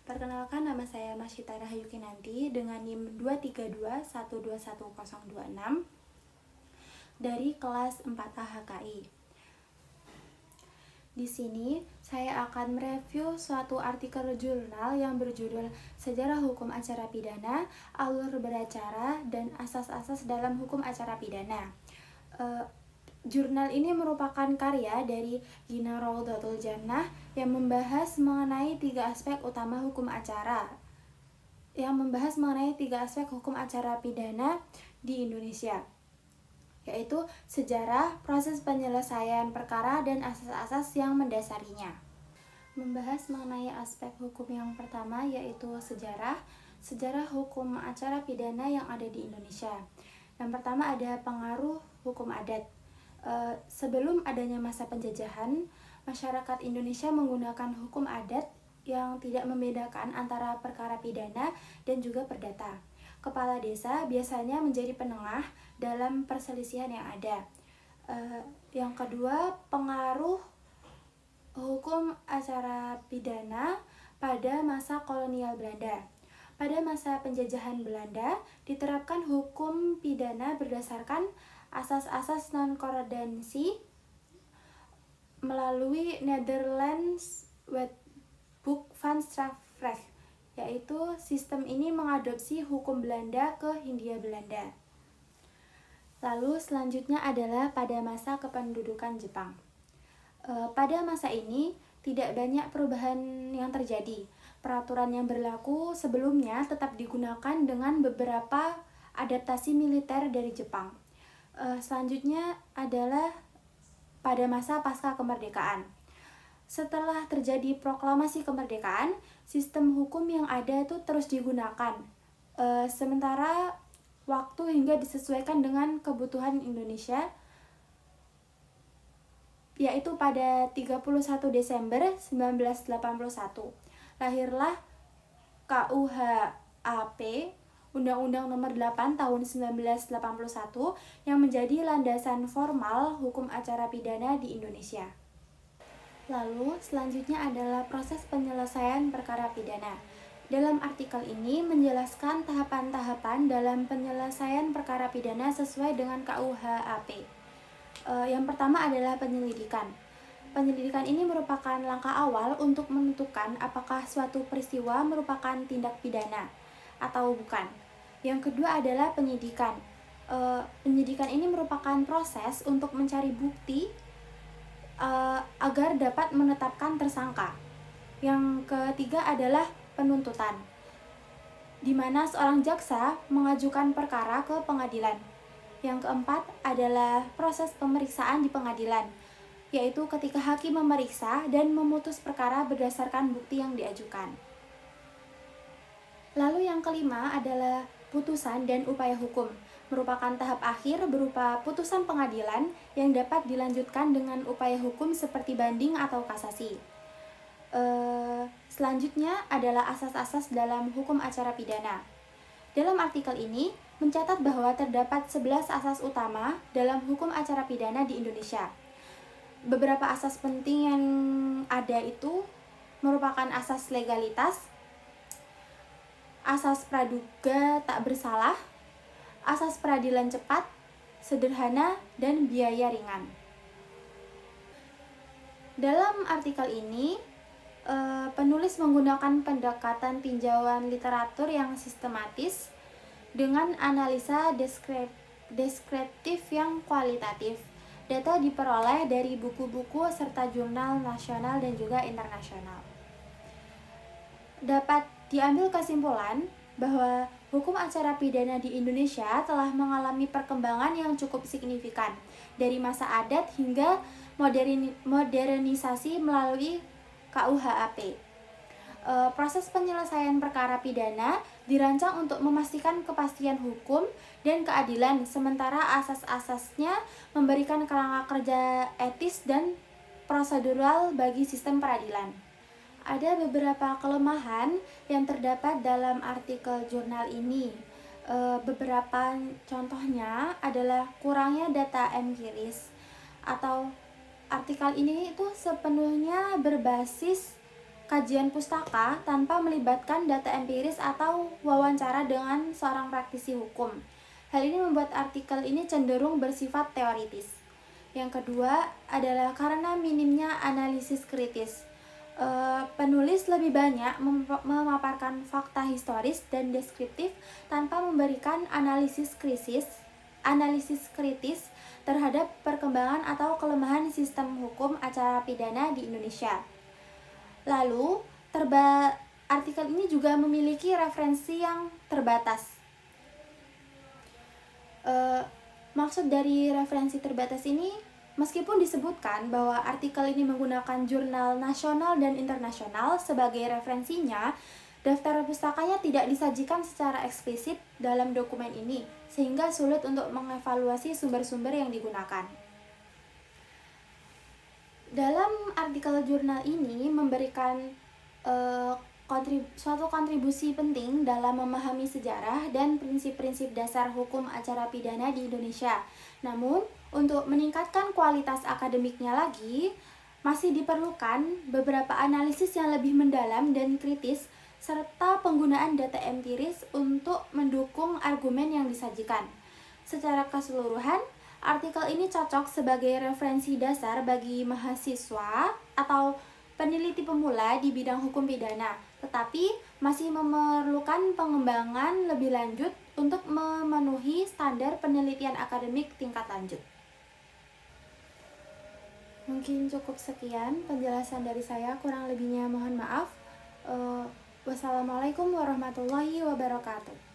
Perkenalkan, nama saya Masyita Rahayu Kinanti dengan NIM 232121026 dari kelas 4A HKI. Di sini saya akan mereview suatu artikel jurnal yang berjudul Sejarah Hukum Acara Pidana, Alur Beracara, dan Asas-asas dalam Hukum Acara Pidana. Jurnal ini merupakan karya dari Gina Rawdatul Jannah yang membahas mengenai tiga aspek utama hukum acara pidana di Indonesia, yaitu sejarah, proses penyelesaian perkara, dan asas-asas yang mendasarinya. Membahas mengenai aspek hukum yang pertama, yaitu sejarah hukum acara pidana yang ada di Indonesia. Yang pertama ada pengaruh hukum adat. Sebelum adanya masa penjajahan, masyarakat Indonesia menggunakan hukum adat yang tidak membedakan antara perkara pidana dan juga perdata. Kepala desa biasanya menjadi penengah dalam perselisihan yang ada. Yang kedua, pengaruh hukum acara pidana pada masa kolonial Belanda. Pada masa penjajahan Belanda, diterapkan hukum pidana berdasarkan asas-asas non-kordensi melalui Netherlands Wetboek van Strafrecht, yaitu sistem ini mengadopsi hukum Belanda ke Hindia Belanda. Lalu selanjutnya adalah pada masa kependudukan Jepang. Pada masa ini tidak banyak perubahan yang terjadi. Peraturan yang berlaku sebelumnya tetap digunakan dengan beberapa adaptasi militer dari Jepang. Selanjutnya adalah pada masa pasca kemerdekaan. Setelah terjadi proklamasi kemerdekaan, sistem hukum yang ada itu terus digunakan. Sementara waktu hingga disesuaikan dengan kebutuhan Indonesia, yaitu pada 31 Desember 1981. Lahirlah KUHAP, Undang-Undang Nomor 8 Tahun 1981 yang menjadi landasan formal hukum acara pidana di Indonesia. Lalu selanjutnya adalah proses penyelesaian perkara pidana. Dalam artikel ini menjelaskan tahapan-tahapan dalam penyelesaian perkara pidana sesuai dengan KUHAP. Yang pertama adalah penyelidikan. Penyelidikan ini merupakan langkah awal untuk menentukan apakah suatu peristiwa merupakan tindak pidana atau bukan. Yang kedua adalah penyidikan. Penyidikan ini merupakan proses untuk mencari bukti agar dapat menetapkan tersangka. Yang ketiga adalah penuntutan, di mana seorang jaksa mengajukan perkara ke pengadilan. Yang keempat adalah proses pemeriksaan di pengadilan, yaitu ketika hakim memeriksa dan memutus perkara berdasarkan bukti yang diajukan. Lalu yang kelima adalah putusan dan upaya hukum, merupakan tahap akhir berupa putusan pengadilan yang dapat dilanjutkan dengan upaya hukum seperti banding atau kasasi. Selanjutnya adalah asas-asas dalam hukum acara pidana. Dalam artikel ini mencatat bahwa terdapat 11 asas utama dalam hukum acara pidana di Indonesia. Beberapa asas penting yang ada itu merupakan asas legalitas, asas praduga tak bersalah, asas peradilan cepat, sederhana, dan biaya ringan. Dalam artikel ini, penulis menggunakan pendekatan tinjauan literatur yang sistematis dengan analisa deskriptif yang kualitatif. Data diperoleh dari buku-buku serta jurnal nasional dan juga internasional. Dapat diambil kesimpulan bahwa hukum acara pidana di Indonesia telah mengalami perkembangan yang cukup signifikan dari masa adat hingga modernisasi melalui KUHAP. Proses penyelesaian perkara pidana dirancang untuk memastikan kepastian hukum dan keadilan, sementara asas-asasnya memberikan kerangka kerja etis dan prosedural bagi sistem peradilan. Ada beberapa kelemahan yang terdapat dalam artikel jurnal ini. Beberapa contohnya adalah kurangnya data empiris, atau artikel ini itu sepenuhnya berbasis kajian pustaka tanpa melibatkan data empiris atau wawancara dengan seorang praktisi hukum. Hal ini membuat artikel ini cenderung bersifat teoritis. Yang kedua adalah karena minimnya analisis kritis. Penulis lebih banyak memaparkan fakta historis dan deskriptif tanpa memberikan analisis kritis terhadap perkembangan atau kelemahan sistem hukum acara pidana di Indonesia. Lalu, artikel ini juga memiliki referensi yang terbatas. Maksud dari referensi terbatas ini, meskipun disebutkan bahwa artikel ini menggunakan jurnal nasional dan internasional sebagai referensinya, daftar pustakanya tidak disajikan secara eksplisit dalam dokumen ini, sehingga sulit untuk mengevaluasi sumber-sumber yang digunakan. Dalam artikel jurnal ini memberikan suatu kontribusi penting dalam memahami sejarah dan prinsip-prinsip dasar hukum acara pidana di Indonesia. Namun, untuk meningkatkan kualitas akademiknya lagi, masih diperlukan beberapa analisis yang lebih mendalam dan kritis, serta penggunaan data empiris untuk mendukung argumen yang disajikan. Secara keseluruhan, artikel ini cocok sebagai referensi dasar bagi mahasiswa atau peneliti pemula di bidang hukum pidana, tetapi masih memerlukan pengembangan lebih lanjut untuk memenuhi standar penelitian akademik tingkat lanjut. Mungkin cukup sekian penjelasan dari saya, kurang lebihnya mohon maaf. Wassalamualaikum warahmatullahi wabarakatuh.